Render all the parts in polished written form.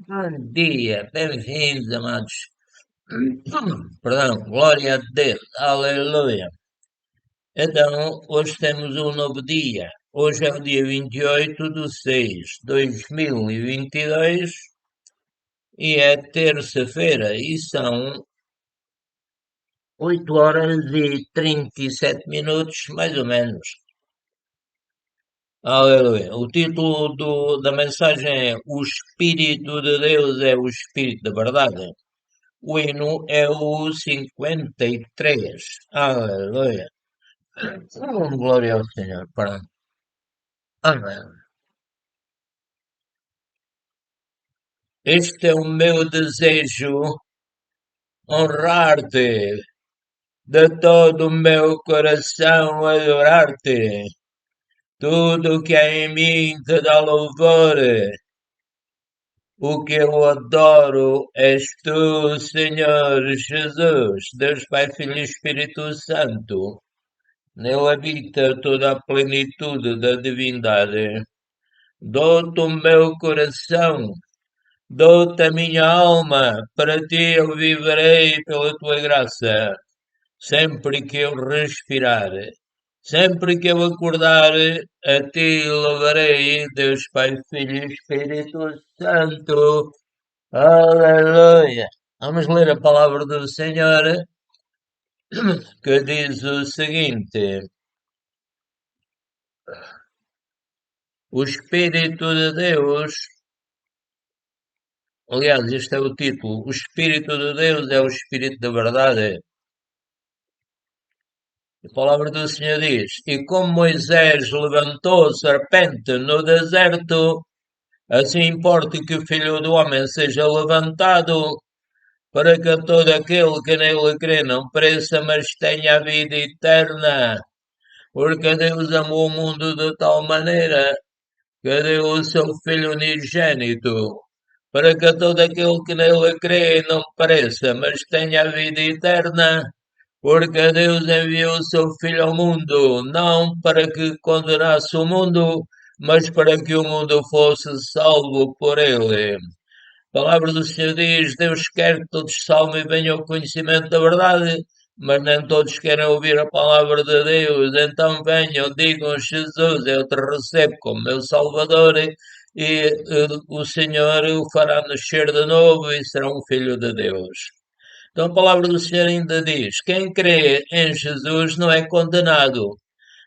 Bom dia, bem-vindos, amados. Perdão, glória a Deus, aleluia. Então, hoje temos um novo dia. Hoje é o dia 28/6/2022 e é terça-feira e são 8h37, mais ou menos. Aleluia. O título da mensagem é O Espírito de Deus é o Espírito da Verdade. O hino é o 53. Aleluia. Glória ao Senhor. Pronto. Amém. Este é o meu desejo, honrar-te, de todo o meu coração adorar-te. Tudo que há em mim te dá louvor. O que eu adoro és tu, Senhor Jesus, Deus Pai, Filho e Espírito Santo. Nele habita toda a plenitude da divindade. Dou-te o meu coração, dou-te a minha alma, para ti eu viverei pela tua graça. Sempre que eu respirar, sempre que eu acordar, a ti louvarei, Deus Pai, Filho e Espírito Santo. Aleluia! Vamos ler a palavra do Senhor, que diz o seguinte: O Espírito de Deus, aliás, este é o título, O Espírito de Deus é o Espírito da Verdade. A palavra do Senhor diz: E como Moisés levantou a serpente no deserto, assim importa que o Filho do Homem seja levantado, para que todo aquele que nele crê não pereça, mas tenha a vida eterna. Porque Deus amou o mundo de tal maneira que deu o seu Filho unigênito, para que todo aquele que nele crê não pereça, mas tenha a vida eterna. Porque Deus enviou o seu Filho ao mundo, não para que condenasse o mundo, mas para que o mundo fosse salvo por ele. A palavra do Senhor diz: Deus quer que todos salvem e venham ao conhecimento da verdade, mas nem todos querem ouvir a palavra de Deus. Então venham, digam: Jesus, eu te recebo como meu Salvador, o Senhor o fará nascer de novo e será um filho de Deus. Então a palavra do Senhor ainda diz: Quem crê em Jesus não é condenado,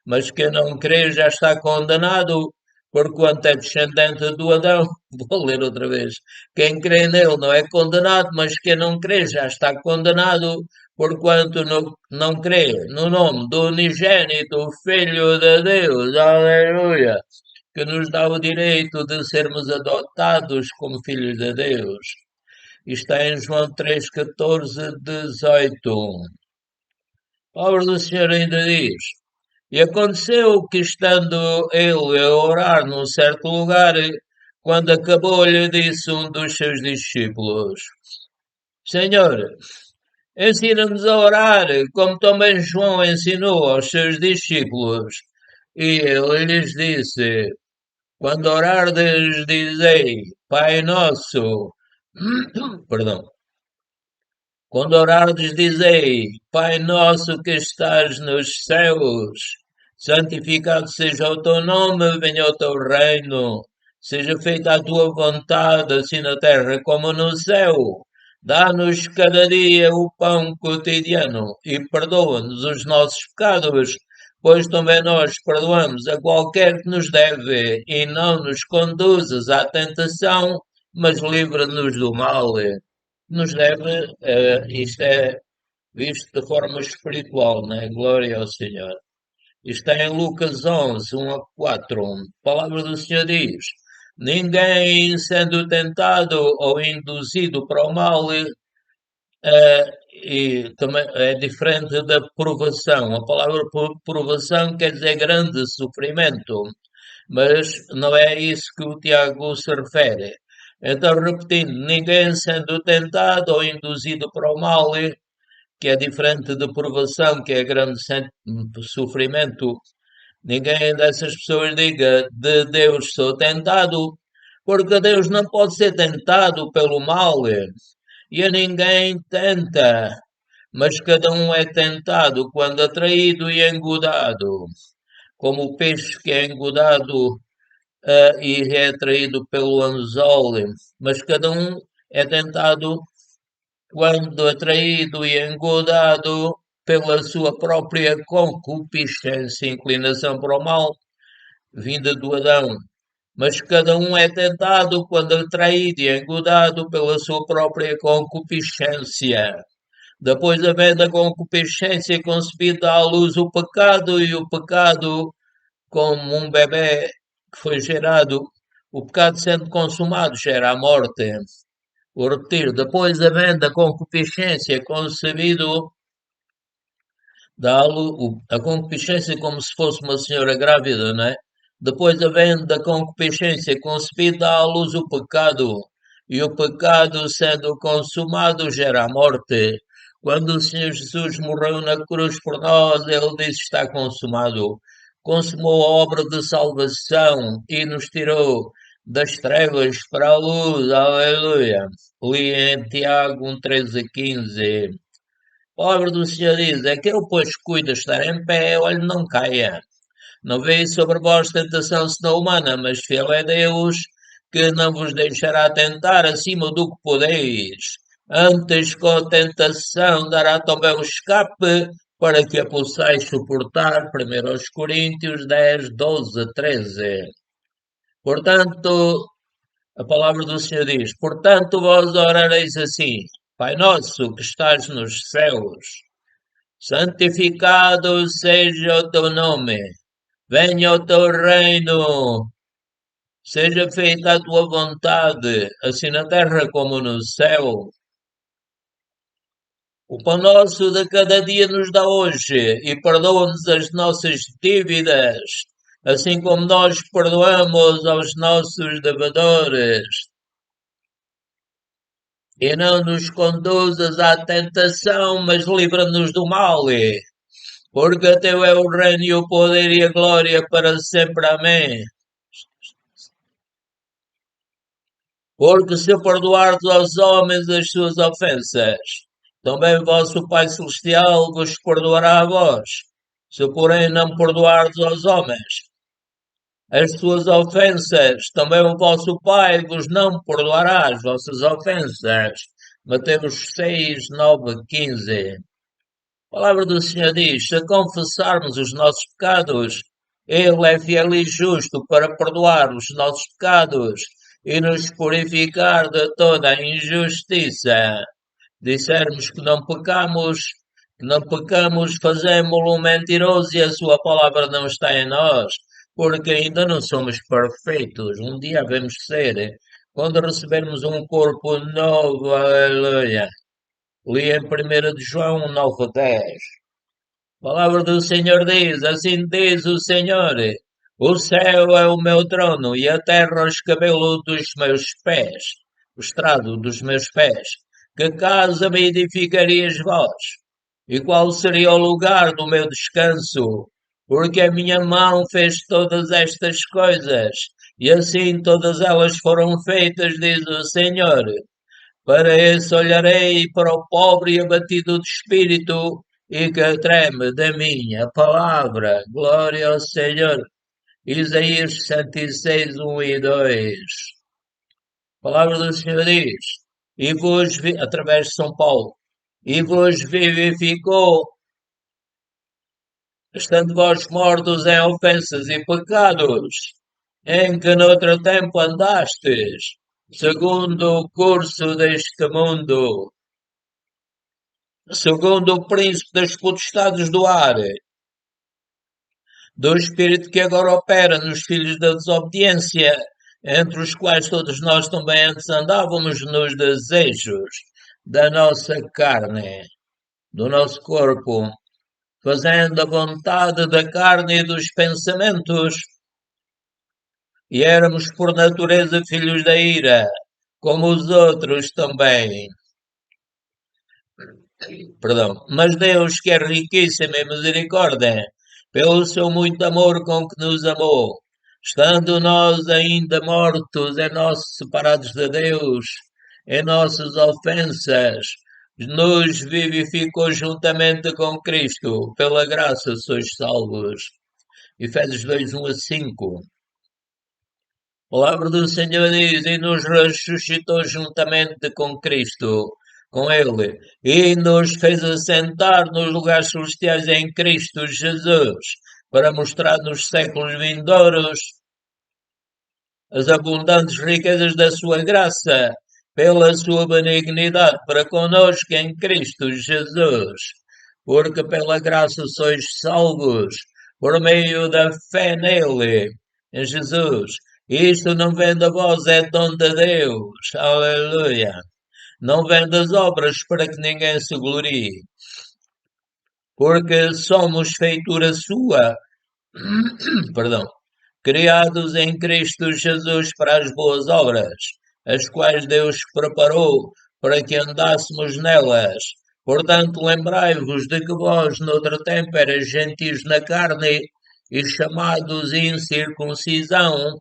mas quem não crê já está condenado, porquanto é descendente do Adão. Vou ler outra vez. Quem crê nele não é condenado, mas quem não crê já está condenado, porquanto não crê no nome do unigênito Filho de Deus. Aleluia! Que nos dá o direito de sermos adotados como filhos de Deus. Está em João 3, 14, 18. A palavra do Senhor ainda diz: E aconteceu que, estando ele a orar num certo lugar, quando acabou, lhe disse um dos seus discípulos: Senhor, ensina-nos a orar, como também João ensinou aos seus discípulos. E ele lhes disse: Quando orardes, dizei: Pai nosso. Perdão. Quando orardes, dizei: Pai nosso que estás nos céus, santificado seja o teu nome, venha o teu reino, seja feita a tua vontade, assim na terra como no céu. Dá-nos cada dia o pão cotidiano e perdoa-nos os nossos pecados, pois também nós perdoamos a qualquer que nos deve, e não nos conduzas à tentação, mas livra-nos do mal. Nos deve, isto é visto de forma espiritual, né? Glória ao Senhor. Isto está em Lucas 11, 1-4. A palavra do Senhor diz: Ninguém sendo tentado ou induzido para o mal, e também é diferente da provação. A palavra provação quer dizer grande sofrimento, mas não é isso que o Tiago se refere. Então, repetindo, ninguém sendo tentado ou induzido para o mal, que é diferente de provação, que é grande sofrimento. Ninguém dessas pessoas diga: de Deus sou tentado, porque Deus não pode ser tentado pelo mal, e a ninguém tenta, mas cada um é tentado quando atraído e engodado, como o peixe que é engodado e é atraído pelo anzol, mas cada um é tentado quando atraído e engodado pela sua própria concupiscência, inclinação para o mal, vinda do Adão. Mas cada um é tentado quando atraído e engodado pela sua própria concupiscência. Depois, havendo a concupiscência concebida à luz o pecado, e o pecado, como um bebê que foi gerado, o pecado sendo consumado, gera a morte. Vou repetir, depois, havendo a concupiscência concebido, a concupiscência como se fosse uma senhora grávida, não é? Depois, havendo da concupiscência concebida, à luz o pecado, e o pecado sendo consumado gera a morte. Quando o Senhor Jesus morreu na cruz por nós, ele disse: Está consumado. Consumou a obra de salvação e nos tirou das trevas para a luz. Aleluia. Li em Tiago 1:13 a 15. A palavra do Senhor diz: Aquele, pois, cuida estar em pé, olhe, não caia. Não veio sobre vós tentação senão humana, mas fiel é Deus, que não vos deixará tentar acima do que podeis. Antes, com a tentação, dará também o escape, para que a possais suportar. 1 Coríntios 10:12 a 13. Portanto, a palavra do Senhor diz: Portanto, vós orareis assim: Pai nosso que estás nos céus, santificado seja o teu nome, venha o teu reino, seja feita a tua vontade, assim na terra como no céu. O pão nosso de cada dia nos dá hoje e perdoa-nos as nossas dívidas, assim como nós perdoamos aos nossos devedores. E não nos conduzas à tentação, mas livra-nos do mal. Porque teu é o reino e o poder e a glória para sempre. Amém. Porque se perdoardes aos homens as suas ofensas, também o vosso Pai Celestial vos perdoará a vós. Se, porém, não perdoardes aos homens as suas ofensas, também o vosso Pai vos não perdoará as vossas ofensas. Mateus 6:9 a 15. A palavra do Senhor diz: Se confessarmos os nossos pecados, Ele é fiel e justo para perdoar os nossos pecados e nos purificar de toda a injustiça. Dissermos que não pecamos, fazemo-lo mentiroso e a sua palavra não está em nós, porque ainda não somos perfeitos. Um dia devemos ser, quando recebermos um corpo novo, aleluia. Li em 1 de João 9:10. A palavra do Senhor diz: Assim diz o Senhor: O céu é o meu trono e a terra os cabelos dos meus pés, o estrado dos meus pés. Que casa me edificarias vós? E qual seria o lugar do meu descanso? Porque a minha mão fez todas estas coisas, e assim todas elas foram feitas, diz o Senhor. Para esse olharei para o pobre e abatido de espírito e que treme da minha palavra. Glória ao Senhor. Isaías 106, 1 e 2. A palavra do Senhor diz, através de São Paulo, e vos vivificou, estando vós mortos em ofensas e pecados, em que noutro tempo andastes, segundo o curso deste mundo, segundo o príncipe das potestades do ar, do espírito que agora opera nos filhos da desobediência, entre os quais todos nós também antes andávamos nos desejos da nossa carne, do nosso corpo, fazendo a vontade da carne e dos pensamentos, e éramos por natureza filhos da ira, como os outros também. Perdão. Mas Deus, que é riquíssimo em misericórdia, pelo seu muito amor com que nos amou, estando nós ainda mortos em nossos separados de Deus, em nossas ofensas, nos vivificou juntamente com Cristo, pela graça sois salvos. Efésios 2, 1 a 5. A palavra do Senhor diz: E nos ressuscitou juntamente com Cristo, com Ele, e nos fez assentar nos lugares celestiais em Cristo Jesus, para mostrar nos séculos vindouros as abundantes riquezas da sua graça, pela sua benignidade para conosco em Cristo Jesus. Porque pela graça sois salvos, por meio da fé nele, em Jesus. Isto não vem da vós, é dom de Deus. Aleluia. Não vem das obras para que ninguém se glorie. Porque somos feitura sua, perdão, criados em Cristo Jesus para as boas obras, as quais Deus preparou para que andássemos nelas. Portanto, lembrai-vos de que vós, noutro tempo, eras gentios na carne e chamados incircuncisão,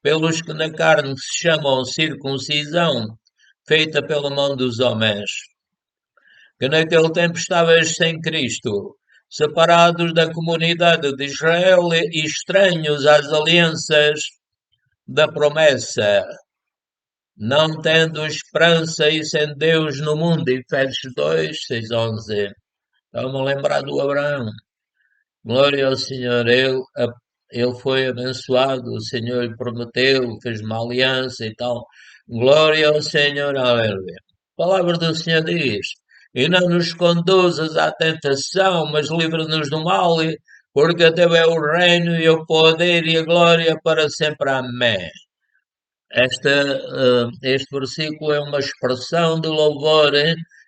pelos que na carne se chamam circuncisão, feita pela mão dos homens. Que naquele tempo estavas sem Cristo, separados da comunidade de Israel e estranhos às alianças da promessa, não tendo esperança e sem Deus no mundo. Efésios 2, 6, 11. Estava-me a lembrar do Abraão. Glória ao Senhor. Ele foi abençoado, o Senhor lhe prometeu, fez uma aliança e tal. Glória ao Senhor, aleluia. A palavra do Senhor diz: E não nos conduzas à tentação, mas livra-nos do mal, porque teu é o reino e o poder e a glória para sempre. Amém. Este versículo é uma expressão de louvor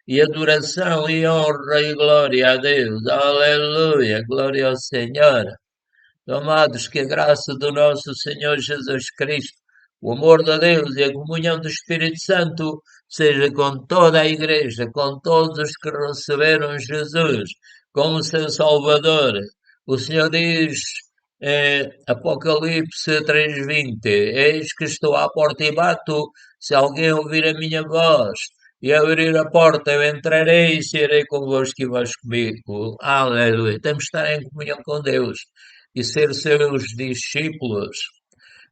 e adoração e honra e glória a Deus. Aleluia, glória ao Senhor. Amados, que a graça do nosso Senhor Jesus Cristo, o amor de Deus e a comunhão do Espírito Santo seja com toda a Igreja, com todos os que receberam Jesus como seu Salvador. O Senhor diz, Apocalipse 3:20, Eis que estou à porta e bato, se alguém ouvir a minha voz e abrir a porta, eu entrarei e serei convosco e vós comigo. Aleluia. Temos de estar em comunhão com Deus e ser seus discípulos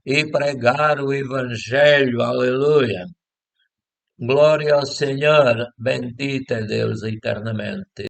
e pregar o Evangelho, aleluia. Glória ao Senhor, bendito é Deus eternamente.